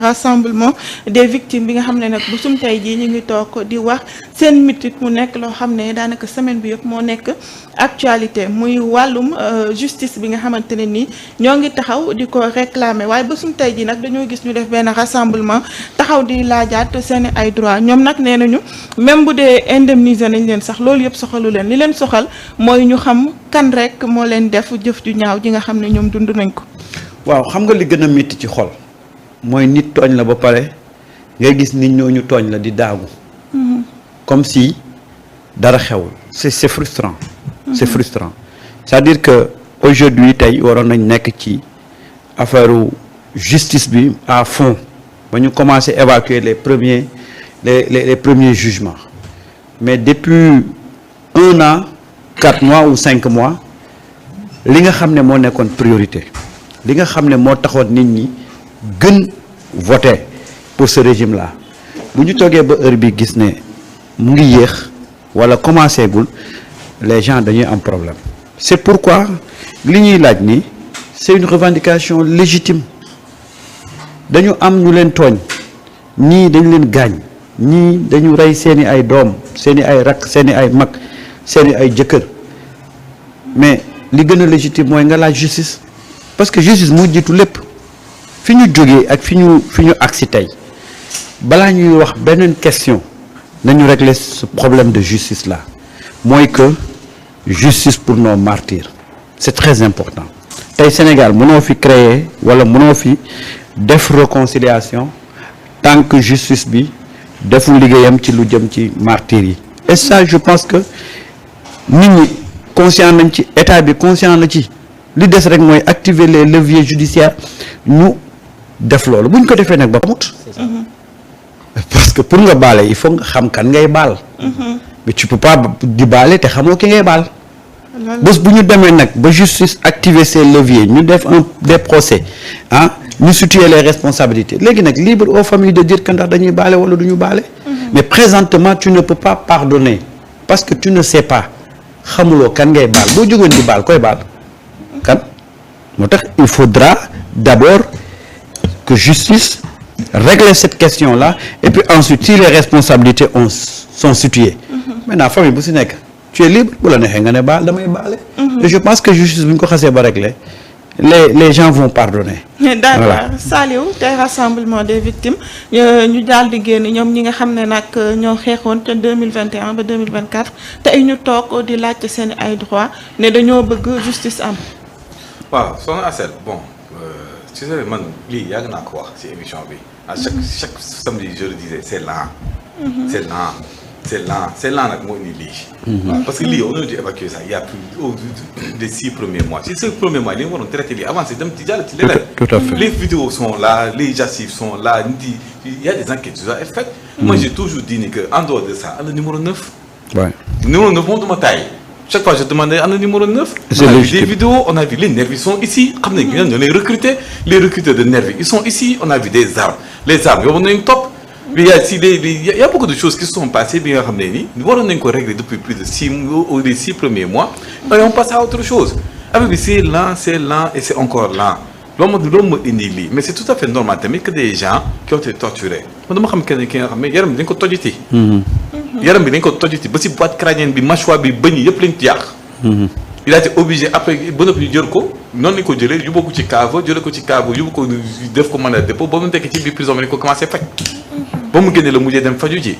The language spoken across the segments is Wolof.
rassemblement des victimes bi nga xam ne nag bu sum tey jii ñu ngi toog di wax seen mitit mu nekk loo xam ne daanaka semaine bi yëpp moo nekk actualité muy wàllum justice bi nga xamante ne nii ñoo ngi taxaw di ko réclamer waaye ba sum tey jii nag dañoo gis ñu def benn rassemblement taxaw di laajaat seen ay droit ñoom nag nee nañu même bu dee indemniser nañ leen sax loolu yëpp soxalu leen li leen soxal mooy ñu xam kan rek moo leen def jëf ju ñaaw ji nga xam ne ñoom dund nañ ko. waaw xam nga li gën a métti ci xol. mooy nit tooñ la ba pare ngay gis nit ñooñu tooñ la di daagu comme si dara xewul c'est frustrant c'est frustrant c'est-à-dire que aujourd'hui tey waroon nañ nekk ci affaire justice bi à fond ba ñu commencer évacuer les premiers jugements mais depuis 1 an 4 mois ou 5 mois li nga xam ne moo nekkoon priorité li nga xam ne moo taxoon nit ñi gën voter pour ce régime là bu ñu toogee ba heure bi gis ne mu ngi yéex wala commencé gul les gens dañuy am problème c'est pourquoi li ñuy laaj ni c'est une revendication légitime dañu am ñu leen tooñ ñii dañu leen gaañ ñii dañu rey seeni ay doom seeni ay rak seeni ay mag seeni ay jëkkër mais li gën a légitime mooy nga laaj justice parce que justice moo jiitu lépp fi ñu jógee ak fi ñu agsi tey balaa ñuy wax beneen question nañu régler ce problème de justice là mooy que justice pour nos martyrs c'est très important tey Sénégal mënoo fi créer wala mënoo fi def réconciliation tant que justice bi deful liggéeyam ci lu jëm ci martyrs yi et ça je pense que nit ñi conscient nañ ci état bi conscient na ci li des rek mooy activer les leviers judiciaires ñu def loolu bu ñu ko defee nag ba amut parce que pour nga baale il faut nga xam kan ngay baal mais tu peux pas di baale te xamoo ki ngay baal bés bu ñu demee nag ba justice activer ces leviers ñu def des procès ñu situer les responsabilités léegi nag libre aux familles de dire que ndax dañuy baale wala du ñu baale mais présentement tu ne peux pas pardonner parce que tu ne sais pas xamuloo kan ngay baal boo jógoon di baal koy baal kan moo tax il faudra d'abord que justice règle cette question-là et puis ensuite si les responsabilités sont situées maintenant famille bu si nekk tu es libre bu la neexee nga ne baal damay baale et je pense que justice bu ñu ko xasee ba régler les gens vont pardonner. D'accord. Voilà. Saliou tey rassemblement des victimes ñu daal di génn ñoom ñi nga xam ne nag ñoo xeexoon te 2021 ba 2024 tey ñu toog di laajte seen ay droits ne dañoo bëgg justice am. waaw soxna Asel bon tu sais man lii yàgg naa ko wax ci émission bi à chaque samedi je le disais c'est lent. c'est lent nag moo indi lii. waaw parce que lii on a dû évacuer ça il y a plus des 6 premiers mois ci 6 premiers mois li nga waroon traiter lii avancé dem ci jàll ci leneen. tout à fait les vidéos sont là les archives sont là nit il y a des enquêtes qui doivent être faites. moi j'ai toujours dit ni que en dehors de ça ana numéro 9. Ouais. Numéro 9 moom duma taay. Chaque fois je demandais ana numéro 9. C'est on a vu légitime. des vidéos on a vu les nervis sont ici xam nañ ñoo les recruter les recruteurs de nervis ils sont ici on a vu des armes les armes yow nañ topp. il y a beaucoup de choses qui se sont passées bi nga xam ne nii waroon nañ ko régler depuis plus de 6 premiers mois et on passe à autre chose avec bi c'est lent et c'est encore lent loolu moo indi lii mais c'est tout à fait normal tamit que des gens qui ont été torturés man dama xam kenn ki nga xam ne yaram bi dañ ko tojiti yaram bi dañ ko tojiti ba si boîte crânienne bi mâchoire bi bëñ yëpp lañ ci yàq il a été obligé après ba noppi ñu jël ko noonu lañ ko jëlee yóbbu ko ci cave jëlee ko ci cave yóbbu ko def ko mandat de dépôt ba mu nekk ci biir prison bi dañ ko commencé faj ba mu génnee la mujjee dem faju ji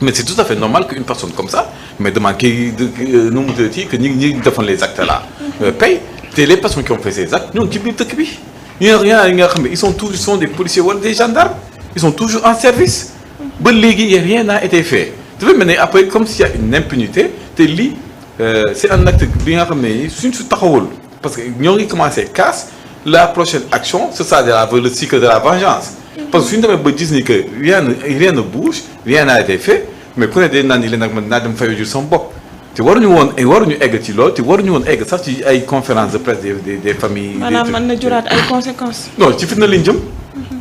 mais c'est tout à fait normal qu'une personne comme ça mais demande nu mu tuddati que ñi defoon les actes là paye te les personnes qui ont fait ces actes ñoom ci biir dëkk bi yi nga xam ne ils sont des policiers wala des gendarmes ils sont toujours en service ba léegi rien n'a été fait dafa mel ne après comme s'il y a une impunité te lii c'est un acte bi nga xam ne suñ su taxawul parce que ñoo ngi commencé casse la prochaine action ce sera le cycle de la vengeance parce que suñu demee ba gis ni que rien ne bouge rien n'a été fait mais ku ne day naan ni leen nag man naa dem fayu ju sama bopp te waruñu egg ci loolu te waruñu woon egg sax ci ay conférences de presse des familles. maanaam mën na juraat ay conséquences. non ci fitna lañ jëm.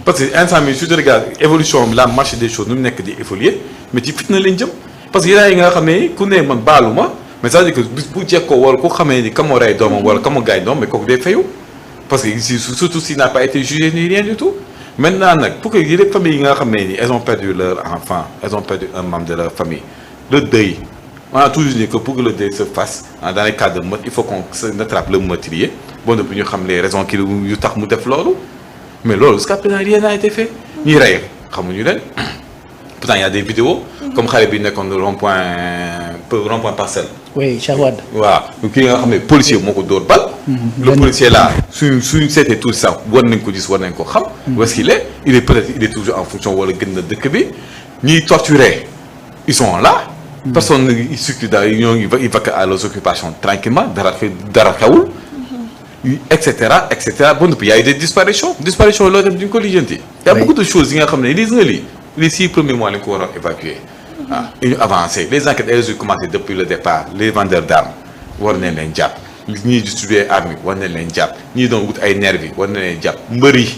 parce que instant bi su regarde évolution la marche des choses nu mu nekk di évoluer mais ci fitna lañ jëm parce que yeneen yi nga xam ne ku ne man baaluma mais ça veut dire que bis bu jekkoo wala ku xamee ni ka moo rey doomam wala ka moo gaañ doom mais kooku day fayu parce que surtout s'il n'a pas été jugé ni rien du tout maintenant nag pour que les familles yi nga xam ne ni elles ont perdu leur enfant elles ont perdu un membre de leur famille le deuil on a toujours dit que pour que le deuil se fasse dans les cas de meurtre il faut qu'on attrape le meurtrier bon depuis ñu xam les raisons qui yu tax mu def loolu mais loolu jusqu'à présent rien n'a été fait ñuy rey xamuñu leen pourtant il y a des vidéos comme xale bi nekkoon rond-point parcelle. oui Cheikh Wade. waaw kii nga xam ne policier moo ko dóor bal. le policier là suñu seetee tout ça war nañ ko gis war nañ ko xam. où est-ce qu'il est il est peut-être il est toujours en fonction wala gën na dëkk bi ñiy torturer ils sont là. personne il suffit daal ñoo ngi vaquer à leurs occupations tranquillement dara xewul. et cetera bon depuis il y a eu des disparitions loolu tamit duñ ko lijjanti. il y a beaucoup de choses yi nga xam ne lii nga lii les 6 premiers mois lañ ko waroon évacuer. et ñu avancé les enquêtes elles ont commencé depuis le départ les vendeurs d'armes war nañ leen jàpp ñiy distribuer armes yi war nañ leen jàpp ñii doon wut ay nervis war nañ leen jàpp mbër yi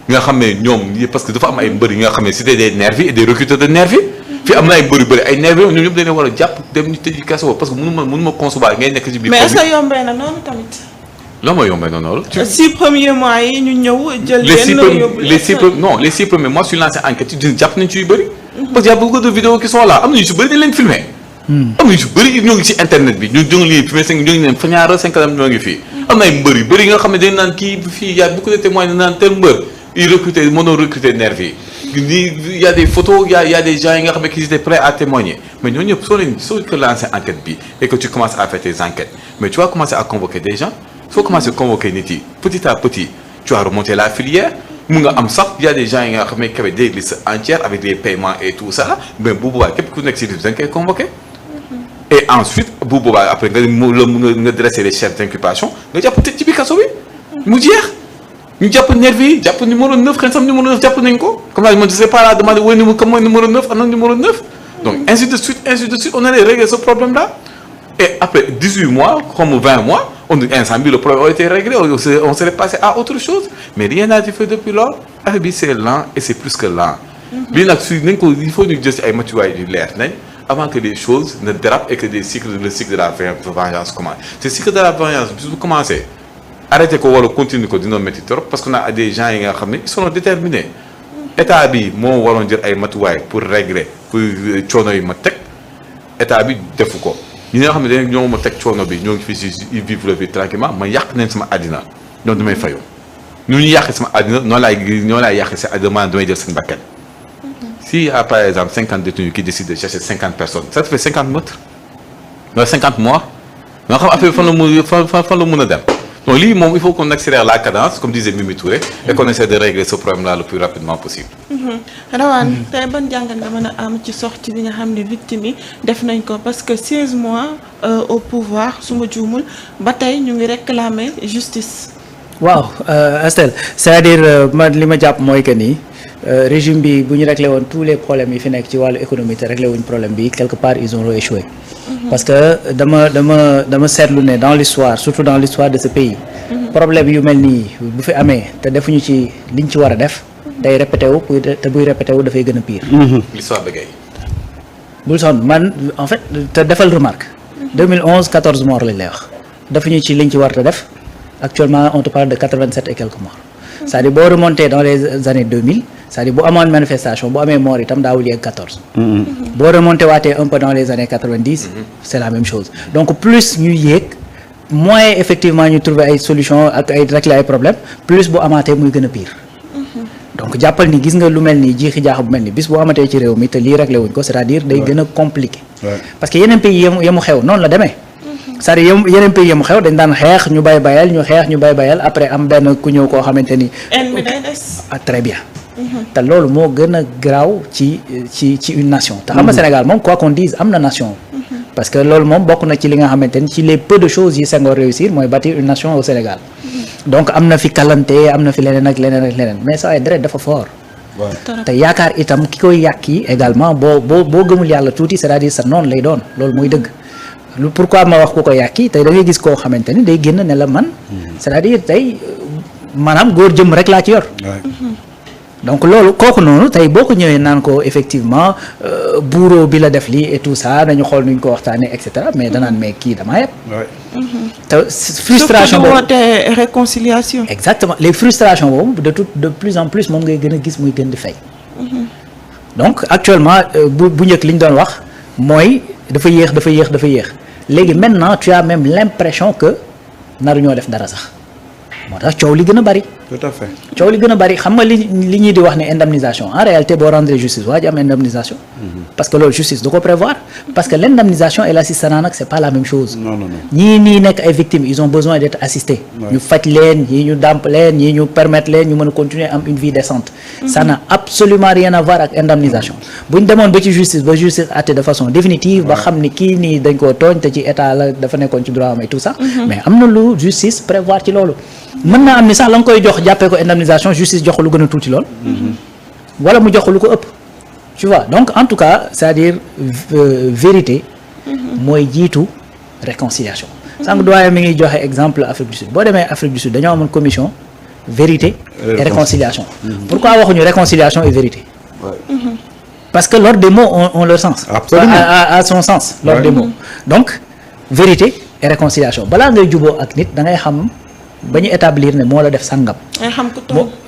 nga xam ne ñoom parce que dafa am ay mbër yi nga xam ne c'était des nervis et des recruteurs de nervis fii am na ay mbër yu bëri ay nervis ñoom ñëpp dañ leen war a jàpp dem ñu tëj kaso parce que mënu ma concevoir ngay nekk ci biir. mais est-ce que yombee na noonu tamit. lan mooy yombee noonu loolu. 6 premiers mois yi ñu ñëw jël leen. les 6 premiers mois su ñu lancé enquête yi jàpp nañ ci yu bëri. parce qu'il y a beaucoup de vidéos qui sont là am na ñu si bëri dañ leen filmé. am na ñu si bëri ñoo ngi si internet bi ñu ngi leen filmé ñoo ngi leen fa ñaar 5 ans ñoo ngi fii. am na ay mbër yu bëri nga xam ne dañ naan kii fii y a beaucoup de témoins dañ naan tel mbër il recruté mënoo recruter nervi yi nii y a des photos y a des gens yi nga xam ne qui étaient prêts à témoigner mais ñooñu ñëpp soo ko lancé enquête bi et que tu commences à faire tes enquêtes mais tu vas commencer à convoquer des gens soo commencer à convoquer nit yi petit à petit tu vas remonter la filière. mu nga am sax y a des gens yi nga xam ne qui des listes entières avec des paiements et tout ça mais bu boobaa képp ku nekk si liste dañ koy convoqué. et ensuite bu boobaa après nga dresser les chefs d'inculpation nga jàpp tëj ci biir kaso bi mu jeex ñu jàpp nervi yi jàpp numéro 9 xëy na sax numéro 9 jàpp nañ ko comme ça je ne sais pas la demande woy numéro comme mooy numéro 9 am na numéro 9 donc ainsi de suite on allait régler ce problème là et après 18 mois comme 20 mois. Instant bi le problème a été réglé on serait passé à autre chose mais rien n'a été fait depuis lors affaire bi c'est lent et c'est plus que lent. lii nag su nañ ko il faut ñu jël ci ay matuwaay yu leer nañ avant que les choses ne dérapent et que le cycle de la vengeance commence. ce cycle de la vengeance bis bu commencé arrêté ko wala continuer ko dina métti trop parce qu'on a des gens yi nga xam ne ils sont déterminés. état bi moo waroon jël ay matuwaay pour régler pour coono yi ma teg état bi defu ko. ñi nga xam ne dañoo ñoo ma teg coono bi ñoo ngi fi si vivre la vie tranquillement ma yàq nañ sama àddina donc damay fayu ñu yàqee sama àddina noonu laay yàqee sa àddina maanaam damay jël seen bakkan. si y a par exemple 50 détenus qui décident de chercher 50 personnes ça te fait 50 meurtres wala 50 mois nga xam affaire fan la mën a dem donc lii moom il faut qu'on accélère la cadence comme disait Mimi Touré et qu'on essaie de régler ce problème là le plus rapidement possible. Rawane tey ban jàngat nga mën a am ci sortie bi nga xam ne victimes yi def nañ ko parce que 16 mois au pouvoir su ma juumul ba tey ñu ngi réclamer justice. waaw Astel c'est-à-dire man li ma jàpp mooy que ni régime bi bu ñu réglé woon tous les problèmes yi fi nekk ci wàllu économie te réglé wuñ problème bi quelque part ils ont échoué. parce que dama seetlu ne dans l'histoire surtout dans l'histoire de ce pays. problème yu mel nii bu fi amee te defuñu ci liñ ci war a def. day répété wu te buy répété wu dafay gën a pire. l'histoire de Gaye. bul sonn man en fait te defal remarque. 2011 14 morts lañ lay wax. defuñu ci liñ ci war a def actuellement on te parle de 87 et quelques morts. c'est-à-dire boo remonté dans les années 2000 c'est-à-dire bu amoon manifestation bu amee mort itam daawul yegg 14. boo remonté waatee un peu dans les années 90. c'est la même chose donc plus ñuy yéeg moins effectivement ñu trouver ay solutions ak ay régler ay problèmes plus bu amaatee muy gën a pire. donc jàppal ni gis nga lu mel ni jiixi jaax bu mel ni bis boo amatee ci réew mi te lii réglé wuñ ko c'est-à-dire day gën a compliqué. parce que yeneen pays yemu xew noonu la demee. c'est-à-dire yeneen pays yemu xew dañ daan xeex ñu bay bayal après am benn ku ñëw koo xamante ni. très bien. te loolu moo gën a garaaw ci une nation. te xam nga Sénégal moom quoi qu'on dise am na nation. parce que loolu moom bokk na ci li nga xamante ni ci les peu de choses yi Senghor réussir mooy bâtir une nation au Sénégal. donc am na fi kalante am na fi leneen ak leneen mais saa ay deret dafa fort. te yaakaar itam ki koy yàqi également boo gëmul yàlla tuuti c'est-à-dire sa noonu lay doon loolu mooy dëgg. pourquoi ma wax ku ko yàqi tey da ngay gis koo xamante ni day génn ne la man c'est-à-dire tey maanaam góor jëm rek laa ci yor. donc loolu kooku noonu tey boo ko ñëwee naan ko effectivement bureau bi la def lii et tout ça nañu xool nuñ ko waxtaanee et cetera mais danaan mais kii damaa yëpp. te frustration surtout boobu di woote réconciliation. exactement les frustrations boobu de plus en plus moom ngay gën a gis muy gën di fay. donc actuellement bu njëkk li ñu doon wax mooy dafa yéex léegi maintenant tu as même l'impression que naruñoo def dara sax moo tax coow li gën a bari. tout à fait. coow li gën a bari xam nga li ñuy di wax ne indemnisation en réalité boo rendre justice waa ji am indemnisation. parce que loolu justice da ko prévoir. parce que l'indemnisation et l'assistanat nag c'est pas la même chose. non. ñii nii nekk ay victimes ils ont besoin d'être assistés. ñu faj leen ñii ñu dàmp leen ñii ñu permettre leen ñu mën a continuer am une vie décente. ça n'a absolument rien à voir ak indemnisation. bu ñu demoon ba ci justice àtte de façon définitive. ba xam ni kii nii dañ koo tooñ te ci état la dafa nekkoon ci droit am et tout ça. mais am na lu justice prévoir ci loolu. mën naa am ni sax la nga koy jox jàppee ko indemnisation justice jox lu gën a tuuti lool. wala mu jox lu ko ëpp. tu vois donc en tout cas c'est-à-dire vérité. mooy jiitu réconciliation. sànq doyen mi ngi joxe exemple Afrique du Sud boo demee Afrique du Sud dañoo amoon commission vérité et réconciliation. pourquoi waxuñu réconciliation et vérité. parce que l'ordre des mots ont leur sens. absolument à son sens. l'ordre des mots donc vérité et réconciliation balaa ngay juboo ak nit da ngay xam. ba ñu établir ne moo la def sangam.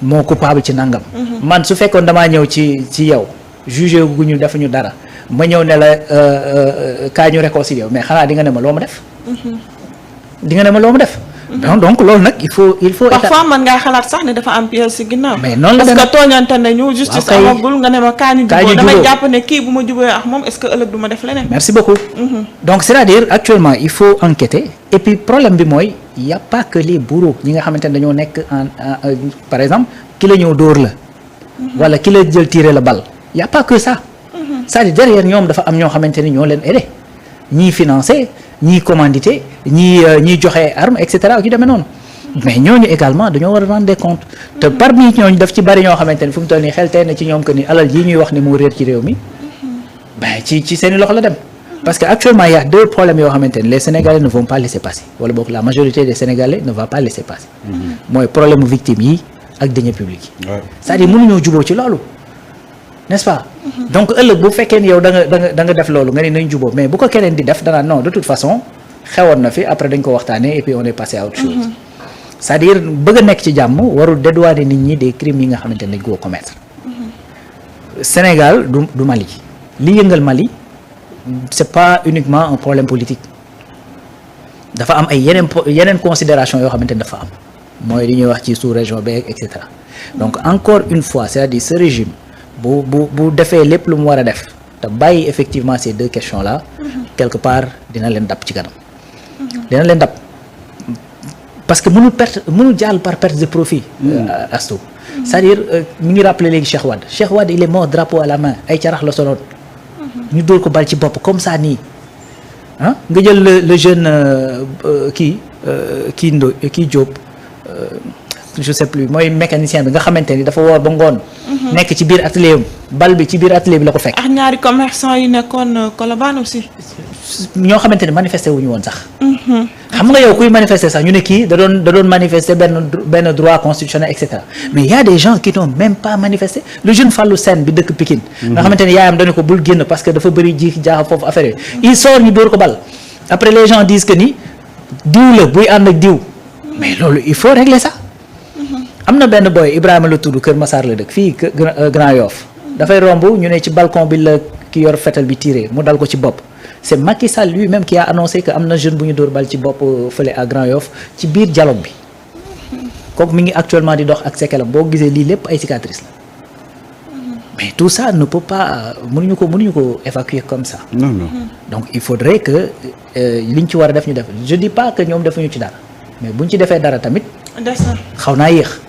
moo coupable ci nangam. man su fekkoon damaa ñëw ci yow jugé gu ñu defuñu dara ma ñëw ne la kaa ñu réconcilier mais xanaa di nga ne ma loo ma def. donc loolu nag il faut. parfois man ngaa xalaat sax ne dafa am pièce ci ginnaaw. mais noonu la parce que tooñante nañu justice amagul nga ne ma kaa ñu juboo damay jàpp ne kii bu ma juboo ak moom est-ce que ëllëg du ma def leneen. merci beaucoup. donc c'est-à-dire actuellement il faut enquêter et puis problème bi mooy y a pas que les bourreaux ñi nga xamante ne dañoo nekk par exemple ki la ñëw dóor la. wala ki la jël tirer la balle y a pas que ça. c'est-à-dire derrière ñoom dafa am ñoo xamante ni ñoo leen aidé ñii financé ñii commandité ñii joxe arme et cetera ak yu demee noonu mais ñooñu également dañoo war a rendre des comptes te parmi ñooñu daf ci bari ñoo xamante ni fu mu toll nii xel tey na ci ñoom que ni alal jii ñuy wax ni moo réer ci réew mi ben ci seeni loxo la dem parce que actuellement il y a deux problèmes yoo xamante ni les Sénégalais ne vont pas laisser passer wala boog la majorité des Sénégalais ne va pas laisser passer mooy problème mu victime yi ak deniers publics yi c'est-à-dire mënuñoo juboo ci loolu n'est-ce pas donc ëllëg bu fekkee ni yow da nga def loolu nga ni nañ juboo mais bu ko keneen di def dana non de toute façon xewoon na fi après dañ ko waxtaanee et puis on est passé à autre chose c'est-à-dire bëgg a nekk ci jàmm warul dédouaner nit ñi des crimes yi nga xamante ne dañ koo commettre Sénégal du Mali li yëngal Mali c'est pas uniquement un problème politique dafa am ay yeneen considération yoo xamante ne dafa am mooy li ñuy wax ci sous-région beeg et cetera donc encore une fois c'est-à-dire ce régime bu defee lépp lu mu war a def te bàyyi effectivement ces deux questions là quelque part dina leen dab ci kanam dina leen dab parce que mënul jàll par perte de profit Astou c'est-à-dire mi ngi rappelé léegi Cheikh Wade il est mort drapeau à la main ay carax la soloon ñu dóor ko bal ci bopp comme ça nii ah nga jël le jeune kii Diop je sais plus mooy mécanicien bi nga xamante ni dafa woor ba ngoon nekk ci biir atelier bal bi ci biir atelier bi la ko fekk ak ñaari commerçant yi nekkoon Colobane aussi ñoo xamante ne manifesté wuñu woon sax xam nga yow kuy manifester sax ñu ne kii da doon manifester benn droit constitutionnel et cetera mais il y a des gens qui n'ont même pas manifesté le jeune Fallou Sène bi dëkk Pikine nga xamante ne yaayam dañu ko bul génn parce que dafa bëri ji jaaxa foofu affaire yi il sort ñu dóor ko bal après les gens disent que ni diw la buy ànd ak diw mais loolu il faut régler ça am na benn boy Ibrahima la tudd Kër Massar la dëkk fii Grand Yoff dafay romb ñu ne ci balcon bi la ki yor fetal bi tiré mu dal ko ci bopp c'est Macky Sall lui-même qui a annoncé que am na jeune bu ñu dóor bal ci bopp fële à Grand Yoff ci biir dialogue bi kooku mi ngi actuellement di dox ak séquelles boo gisee lii lépp ay cicatrices la mais tout ça ne peut pas mënuñu ko évacuer comme ça. non. donc il faudrait que liñ ci war a def ñu def je dis pas que ñoom defuñu ci dara mais buñ ci defee dara tamit. xaw naa yéex.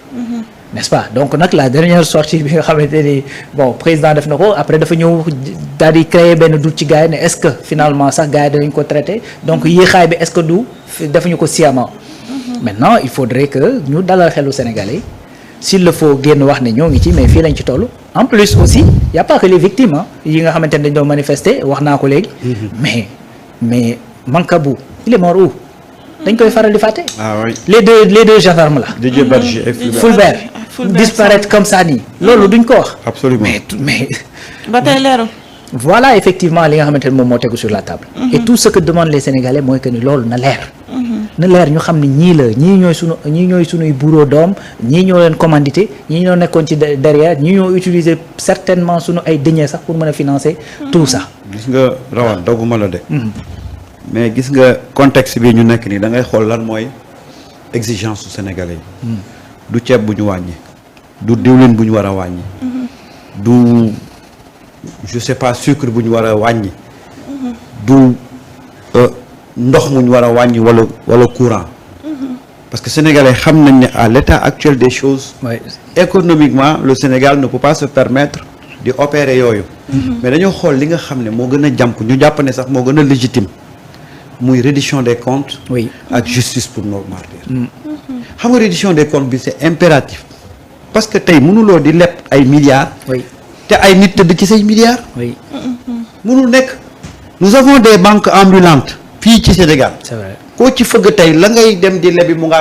n'est-ce pas donc nag la dernière sortie bi nga xamante ni bon président def na ko après dafa ñëw daal di créer benn doute ci gars yi ne est-ce que finalement sax gars yi danañ ko traité donc yéexaay bi est-ce que du defuñu ko sciemment. maintenant il faudrait que ñu dalal xelu Sénégalais s'il le faut génn wax ne ñoo ngi ci mais fii lañ ci toll en plus aussi y a pas que les victimes yi nga xamante ne dañ doon manifester wax naa ko léegi. mais Mancabou il est mort où dañ koy faral di fàtte. ah oui les deux gendarmes là. Didier Badji et Fulbert disparaître comme ça nii loolu duñ ko wax. absolument mais. ba tey leerul. voilà effectivement li nga xamante ne moom moo tegu sur la table. Et tout ce que demandent les Sénégalais mooy que ni loolu na leer. na leer ñu xam ne ñii ñooy sunuy bureau doom ñii ñoo leen commandité ñii ñoo nekkoon ci derrière ñii ñoo utiliser certainement sunu ay deniers sax pour mën a financer tout ça. gis nga rawal dogguma la de. mais gis nga contexte bi ñu nekk nii da ngay xool lan mooy exigence su Sénégalais yi. du ceeb bu ñu wàññi. du diwlin bu ñu war a wàññi. du je sais pas sucre bu ñu war a wàññi. du ndox mu ñu war a wàññi wala courant. parce que sénégalais xam nañ ne à l'état actuel des choses. Ouais. économiquement le Sénégal ne peut pas se permettre di opérer yooyu. mais dañoo xool li nga xam ne moo gën a jàmp ñu jàpp ne sax moo gën a légitime muy reddition des comptes. oui ak justice pour nos martyrs. xam nga reddition des comptes bi c'est impératif parce que tey mënuloo di leb ay milliards. oui te ay nit tëdd ci say milliards. oui mënul nekk nous avons des banques ambulantes fii ci Sénégal. c'est vrai. koo ci fëgg tey la ngay dem di lebi mu nga